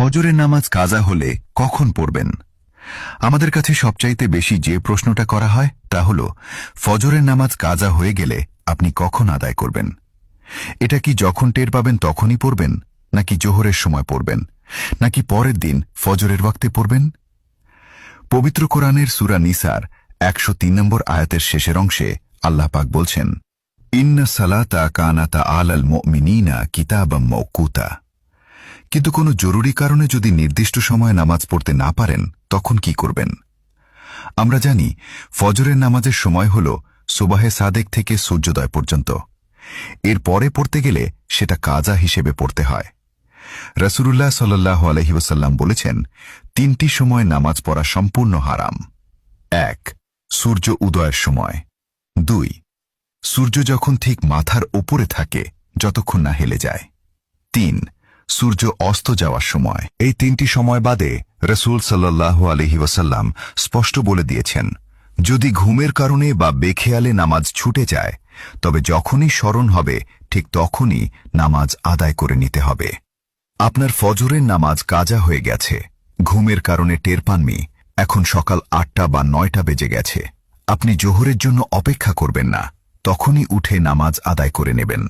ফজরের নামাজ কাজা হলে কখন পড়বেন? আমাদের কাছে সবচাইতে বেশি যে প্রশ্নটা করা হয় তা হল, ফজরের নামাজ কাজা হয়ে গেলে আপনি কখন আদায় করবেন? এটা কি যখন টের পাবেন তখনই পড়বেন, নাকি জোহরের সময় পড়বেন, নাকি পরের দিন ফজরের ওয়াক্তে পড়বেন? পবিত্র কোরআনের সূরা নিসার ১০৩ নম্বর আয়াতের শেষের অংশে আল্লাহ পাক বলছেন, ইন্না সালাতা কানাতা আলাল মুমিনিনা কিতাবাম মাওকুতা। কিন্তু কোনো জরুরি কারণে যদি নির্দিষ্ট সময়ে নামাজ পড়তে না পারেন, তখন কি করবেন? আমরা জানি ফজরের নামাজের সময় হল সুবাহে সাদেক থেকে সূর্যোদয় পর্যন্ত। এর পরে পড়তে গেলে সেটা কাজা হিসেবে পড়তে হয়। রাসূলুল্লাহ সাল্লাল্লাহু আলাইহি ওয়াসাল্লাম বলেছেন, তিনটি সময় নামাজ পড়া সম্পূর্ণ হারাম। ১. সূর্য উদয়ের সময়। ২. সূর্য যখন ঠিক মাথার ওপরে থাকে, যতক্ষণ না হেলে যায়। ৩. সূর্য অস্ত যাওয়ার সময়। এই তিনটি সময় বাদে রাসূল সাল্লাল্লাহু আলাইহি ওয়াসাল্লাম স্পষ্ট বলে দিয়েছেন, যদি ঘুমের কারণে বা বেখেয়ালে নামাজ ছুটে যায়, তবে যখনই স্মরণ হবে ঠিক তখনই নামাজ আদায় করে নিতে হবে। আপনার ফজরের নামাজ কাজা হয়ে গেছে, ঘুমের কারণে টের পাননি, এখন সকাল ৮টা বা ৯টা বেজে গেছে। আপনি জোহরের জন্য অপেক্ষা করবেন না, তখনই উঠে নামাজ আদায় করে নেবেন।